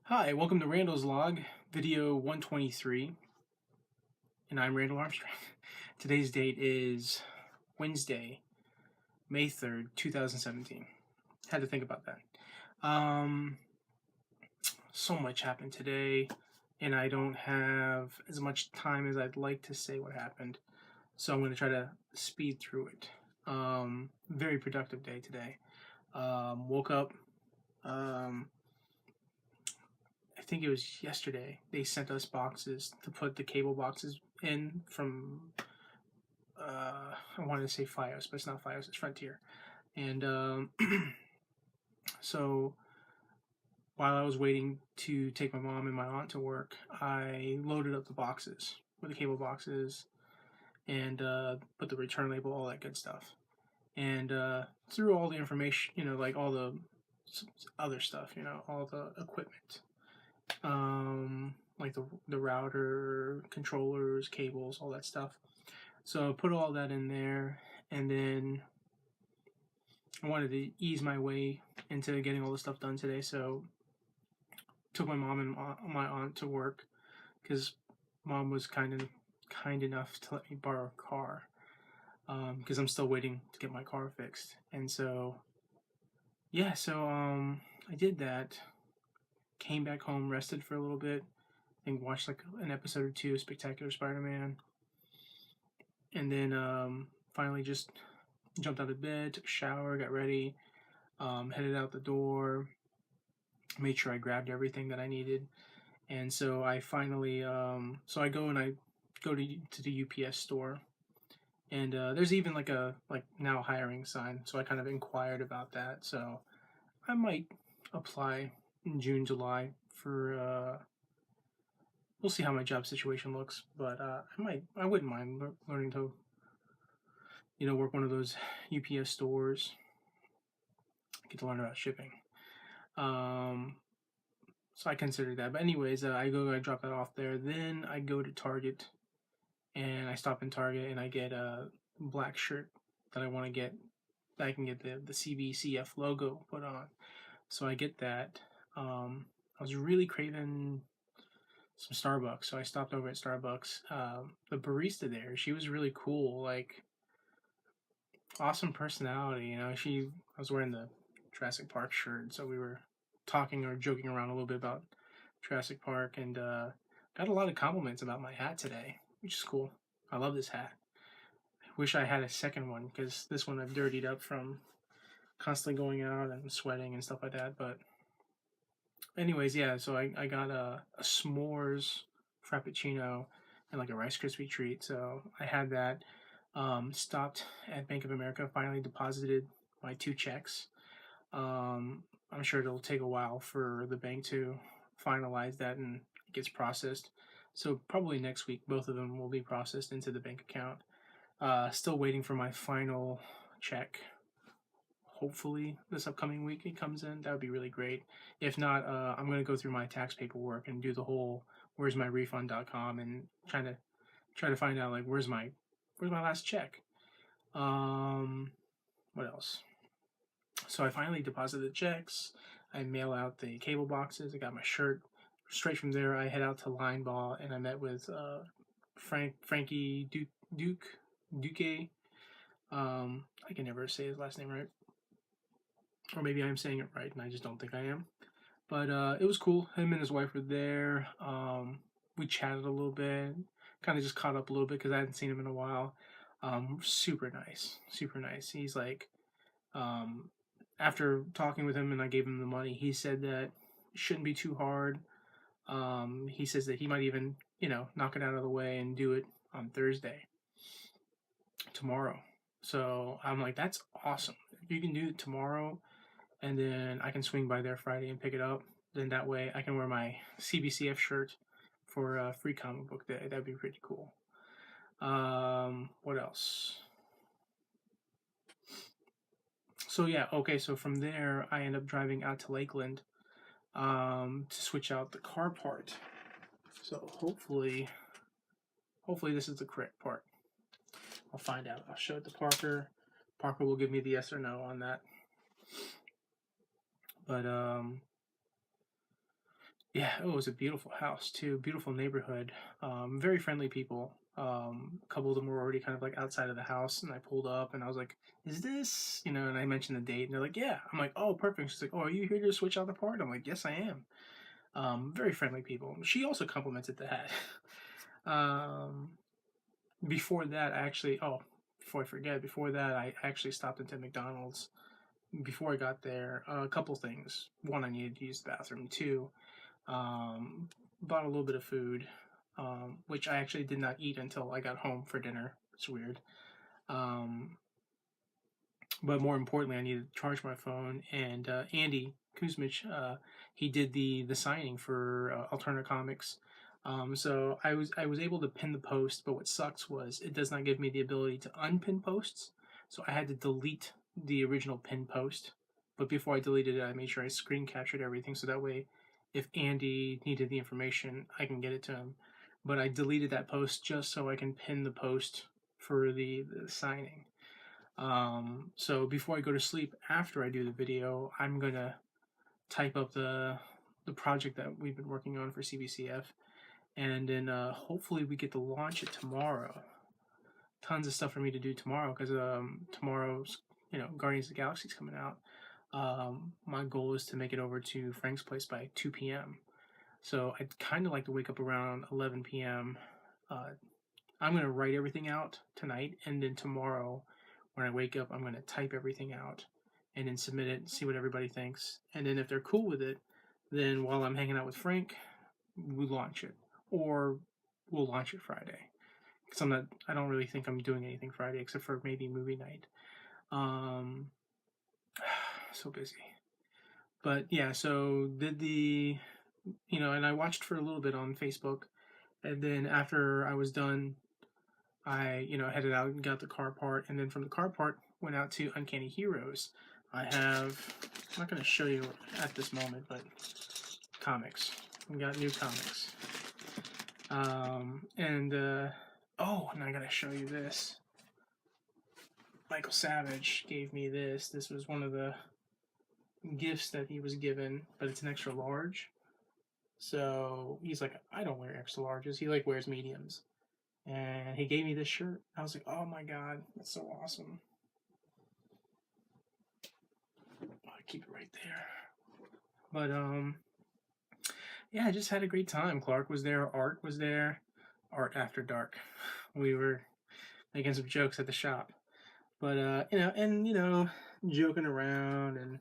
Hi, welcome to Randall's Log, video 123, and I'm Randall Armstrong. Today's date is Wednesday, May 3rd, 2017. Had to think about that. So much happened today, and I don't have as much time as I'd like to say what happened, so I'm going to try to speed through it. Very productive day today. Woke up. I think it was yesterday. They sent us boxes to put the cable boxes in from. I wanted to say FiOS, but it's not FiOS. It's Frontier. And so while I was waiting to take my mom and my aunt to work, I loaded up the boxes with the cable boxes and put the return label, all that good stuff. And through all the information, like all the other stuff, all the equipment, like the router, controllers, cables, all that stuff. So I put all that in there, and then I wanted to ease my way into getting all the stuff done today. So took my mom and my aunt to work because mom was kind enough to let me borrow a car because I'm still waiting to get my car fixed. And so yeah, so I did that. Came back home, rested for a little bit, and watched like an episode or two of Spectacular Spider-Man, and then finally just jumped out of bed, took a shower, got ready, headed out the door, made sure I grabbed everything that I needed, and so I finally so I go to the UPS store, and there's even like a now hiring sign, so I kind of inquired about that, so I might apply in June, July for we'll see how my job situation looks, but I wouldn't mind learning to work one of those UPS stores, get to learn about shipping. So I consider that. But anyways, I drop that off there. Then I go to Target, and I stop in Target, and I get a black shirt that I want to get. That I can get the CBCF logo put on. So I get that. I was really craving some Starbucks, so I stopped over at Starbucks. The barista there, she was really cool, like awesome personality. I was wearing the Jurassic Park shirt, so we were talking or joking around a little bit about Jurassic Park, and got a lot of compliments about my hat today, which is cool. I love this hat. I wish I had a second one because this one I've dirtied up from constantly going out and sweating and stuff like that. But anyways, yeah, so I got a s'mores frappuccino and like a Rice Krispie treat. So I had that. Stopped at Bank of America, finally deposited my 2 checks. I'm sure it'll take a while for the bank to finalize that and it gets processed. So probably next week, both of them will be processed into the bank account. Still waiting for my final check. Hopefully this upcoming week it comes in. That would be really great. If not, I'm going to go through my tax paperwork and do the whole where's my refund.com and try to find out like where's my last check. What else? So I finally deposited the checks. I mail out the cable boxes. I got my shirt. Straight from there, I head out to Line Ball and I met with Frankie Duque. I can never say his last name right, or maybe I'm saying it right and I just don't think I am. But it was cool. Him and his wife were there. We chatted a little bit, kind of just caught up a little bit because I hadn't seen him in a while. Super nice, super nice. He's like, after talking with him and I gave him the money, he said that it shouldn't be too hard. He says that he might even, knock it out of the way and do it on Thursday, tomorrow. So I'm like, that's awesome. If you can do it tomorrow, and then I can swing by there Friday and pick it up, then that way I can wear my CBCF shirt for a free comic book day. That'd be pretty cool. What else? So yeah, okay, so from there I end up driving out to Lakeland to switch out the car part. So hopefully this is the correct part. I'll find out. I'll show it to Parker. Parker will give me the yes or no on that. But Yeah, it was a beautiful house too, beautiful neighborhood, very friendly people. A couple of them were already kind of like outside of the house, and I pulled up and I was like, "Is this?" You know, and I mentioned the date, and they're like, "Yeah." I'm like, "Oh, perfect." She's like, "Oh, are you here to switch out the part?" I'm like, "Yes, I am." Very friendly people. She also complimented the hat. um, Before that, actually, oh, before I forget, before that, I actually stopped into McDonald's. Before I got there, a couple things. One, I needed to use the bathroom. Two, um, bought a little bit of food, which I actually did not eat until I got home for dinner. It's weird. Um, but more importantly, I needed to charge my phone. And Andy Kuzmich, he did the signing for Alterna Comics. So I was able to pin the post, but what sucks was it does not give me the ability to unpin posts. So I had to delete the original pin post. But before I deleted it, I made sure I screen captured everything so that way, if Andy needed the information, I can get it to him. But I deleted that post just so I can pin the post for the signing. So before I go to sleep, after I do the video, I'm gonna type up the project that we've been working on for CBCF, and then hopefully we get to launch it tomorrow. Tons of stuff for me to do tomorrow because tomorrow's Guardians of the Galaxy's coming out. My goal is to make it over to Frank's place by 2 p.m. So I'd kind of like to wake up around 11 p.m. Uh, I'm gonna write everything out tonight, and then tomorrow, when I wake up, I'm gonna type everything out, and then submit it, and see what everybody thinks, and then if they're cool with it, then while I'm hanging out with Frank, we launch it, or we'll launch it Friday. Because I don't really think I'm doing anything Friday except for maybe movie night. Um, so busy. But yeah, so did and I watched for a little bit on Facebook, and then after I was done, I, headed out and got the car part, and then from the car part went out to Uncanny Heroes. I'm not going to show you at this moment, but comics. We got new comics. And I got to show you this. Michael Savage gave me this. This was one of the gifts that he was given, but it's an extra large. So he's like, I don't wear extra larges. He like wears mediums. And he gave me this shirt. I was like, oh my god, that's so awesome. I keep it right there. But yeah, I just had a great time. Clark was there, Art was there, Art After Dark. We were making some jokes at the shop. But joking around and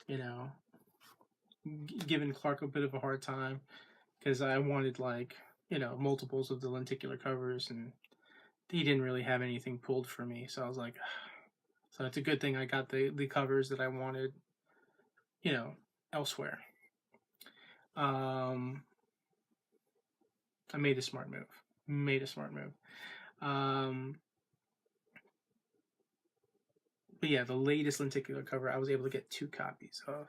you know, giving Clark a bit of a hard time because I wanted like multiples of the lenticular covers, and he didn't really have anything pulled for me. So I was like, so it's a good thing I got the covers that I wanted, you know, elsewhere. Um, I made a smart move. Made a smart move. Um, but yeah, the latest lenticular cover I was able to get 2 copies of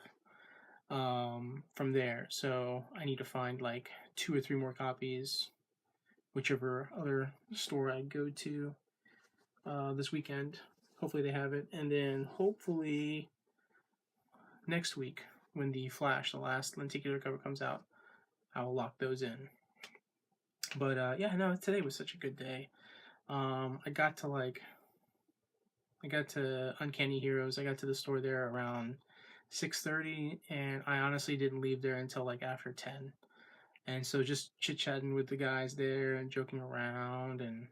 from there. So I need to find like 2 or 3 more copies, whichever other store I go to this weekend. Hopefully they have it, and then hopefully next week when the Flash, the last lenticular cover comes out, I will lock those in. But yeah, no, today was such a good day. I got to Uncanny Heroes. I got to the store there around 6:30, and I honestly didn't leave there until like after 10. And so just chit chatting with the guys there and joking around and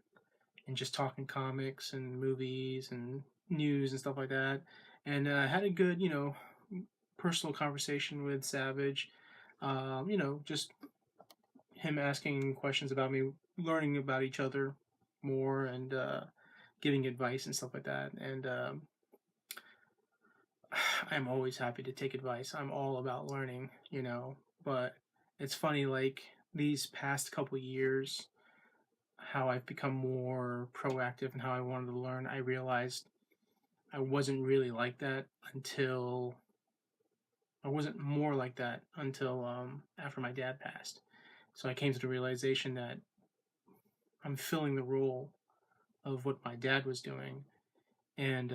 just talking comics and movies and news and stuff like that. And I had a good personal conversation with Savage. Just him asking questions about me, learning about each other more, and giving advice and stuff like that. And I'm always happy to take advice. I'm all about learning, But it's funny, like these past couple years, how I've become more proactive and how I wanted to learn. I realized I wasn't really like that until I wasn't more like that until after my dad passed. So I came to the realization that I'm filling the role of what my dad was doing, and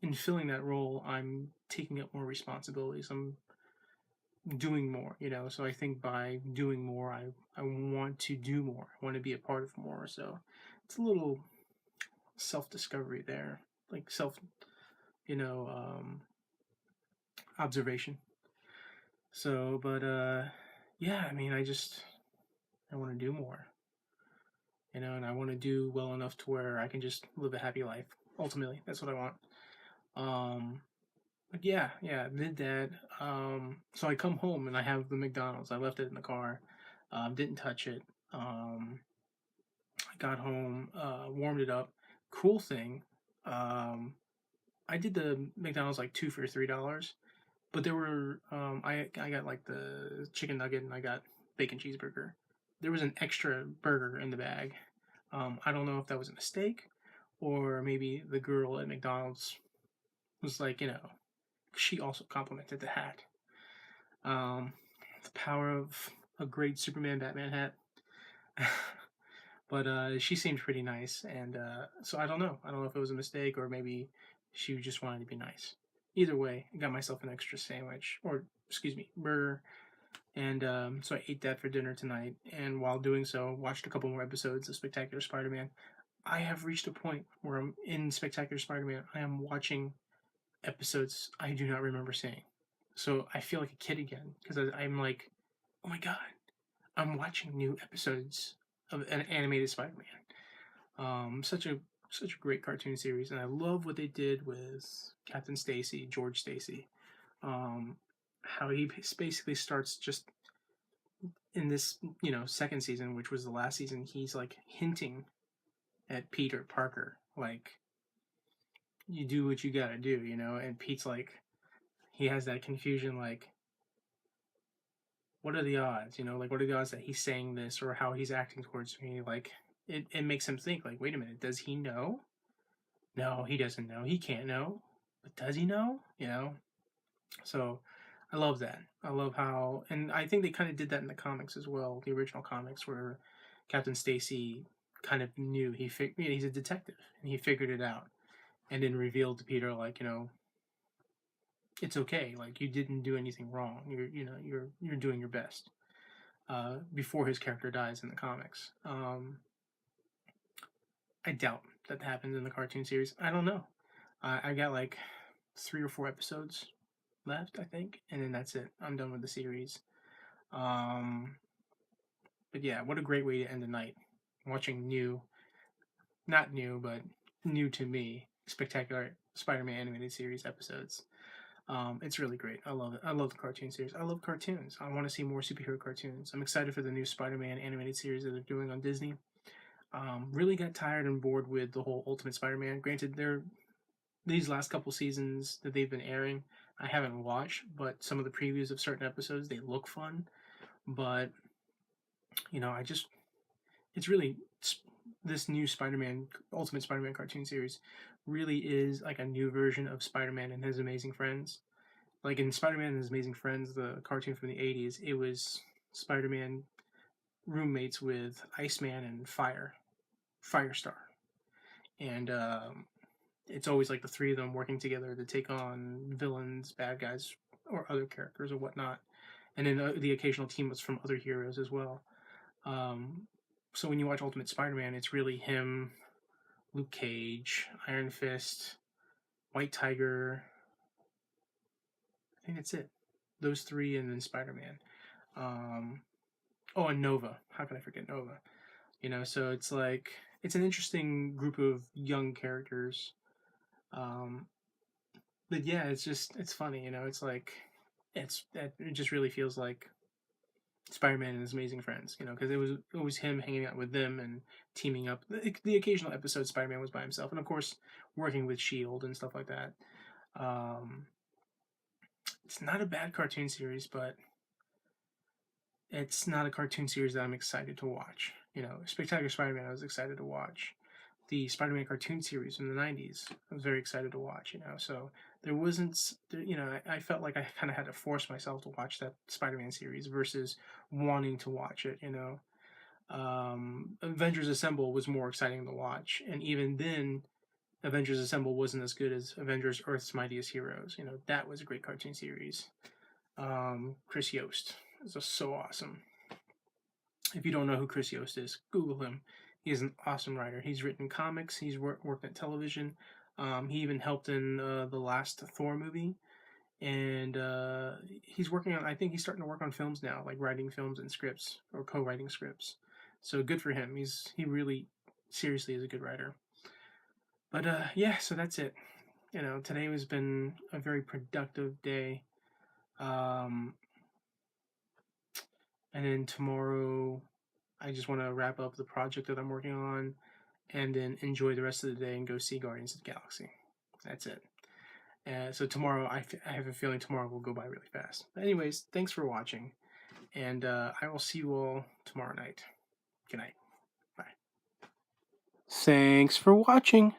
in filling that role, I'm taking up more responsibilities. doing more, you know. So I think by doing more, I want to do more. I want to be a part of more. So it's a little self discovery there, like self, you know, observation. So, but yeah, I mean, I want to do more, you know, and I want to do well enough to where I can just live a happy life. Ultimately, that's what I want. Um, but yeah, yeah, did that. So I come home and I have the McDonald's. I left it in the car. Didn't touch it. Um, I got home, warmed it up. Cool thing. Um, I did the McDonald's like two for $3, but there were I got like the chicken nugget and I got bacon cheeseburger. There was an extra burger in the bag. I don't know if that was a mistake or maybe the girl at McDonald's was like, you know, she also complimented the hat. Um, the power of a great Superman Batman hat. But she seemed pretty nice, and so I don't know. I don't know if it was a mistake or maybe she just wanted to be nice. Either way, I got myself an extra sandwich, or excuse me, burger, and so I ate that for dinner tonight. And while doing so, watched a couple more episodes of Spectacular Spider-Man. I have reached a point where I'm in Spectacular Spider-Man. I am watching episodes I do not remember seeing, so I feel like a kid again because I'm like, oh my god, I'm watching new episodes of an animated Spider-Man. Such a great cartoon series, and I love what they did with Captain Stacy, George Stacy. Um, how he basically starts just in this, you know, second season, which was the last season. He's like hinting at Peter Parker, like you do what you gotta do, you know. And Pete's like, he has that confusion, like, what are the odds, you know, like what are the odds that he's saying this or how he's acting towards me, like it makes him think like, wait a minute, does he know? No, he doesn't know. He can't know. But does he know? You know? So I love that. I love how, and I think they kind of did that in the comics as well, the original comics, where Captain Stacy kind of knew he's a detective and he figured it out, and then revealed to Peter like, you know, it's okay. Like you didn't do anything wrong. You're doing your best. Before his character dies in the comics. I doubt that happens in the cartoon series. I don't know. I got like 3 or 4 episodes left, I think, and then that's it. I'm done with the series. Um, but yeah, what a great way to end the night. Watching not new, but new to me, Spectacular Spider-Man animated series episodes. It's really great. I love it. I love the cartoon series. I love cartoons. I want to see more superhero cartoons. I'm excited for the new Spider-Man animated series that they're doing on Disney. Really got tired and bored with the whole Ultimate Spider-Man. Granted, these last couple seasons that they've been airing, I haven't watched, but some of the previews of certain episodes they look fun. But you know, it's really this new Spider-Man Ultimate Spider-Man cartoon series really is like a new version of Spider-Man and His Amazing Friends. Like in Spider-Man and His Amazing Friends, the cartoon from the '80s, it was Spider-Man roommates with Iceman and Firestar, and it's always like the three of them working together to take on villains, bad guys, or other characters or whatnot. And then the occasional team was from other heroes as well. Um, so when you watch Ultimate Spider-Man, it's really him, Luke Cage, Iron Fist, White Tiger. I think that's it. Those three, and then Spider-Man. Um, oh, and Nova. How could I forget Nova? You know, so it's like it's an interesting group of young characters. Um, but yeah, it's funny, you know. It's like it just really feels like Spider-Man and His Amazing Friends, you know, because it was him hanging out with them and teaming up. The occasional episode Spider-Man was by himself, and of course working with Shield and stuff like that. Um, it's not a bad cartoon series, but it's not a cartoon series that I'm excited to watch. You know, Spectacular Spider-Man, I was excited to watch. The Spider-Man cartoon series from the '90s, I was very excited to watch. You know, so there wasn't, you know, I felt like I kind of had to force myself to watch that Spider-Man series versus wanting to watch it. You know, Avengers Assemble was more exciting to watch, and even then, Avengers Assemble wasn't as good as Avengers Earth's Mightiest Heroes. You know, that was a great cartoon series. Chris Yost is just so awesome. If you don't know who Chris Yost is, Google him. He is an awesome writer. He's written comics. He's worked at television. He even helped in the last Thor movie, and he's working on. I think he's starting to work on films now, like writing films and scripts or co-writing scripts. So good for him. He really seriously is a good writer. But yeah, so that's it. Today has been a very productive day. Um, and then tomorrow, I just want to wrap up the project that I'm working on, and then enjoy the rest of the day and go see Guardians of the Galaxy. That's it. So tomorrow, I have a feeling tomorrow will go by really fast. But anyways, thanks for watching, and I will see you all tomorrow night. Good night. Bye. Thanks for watching.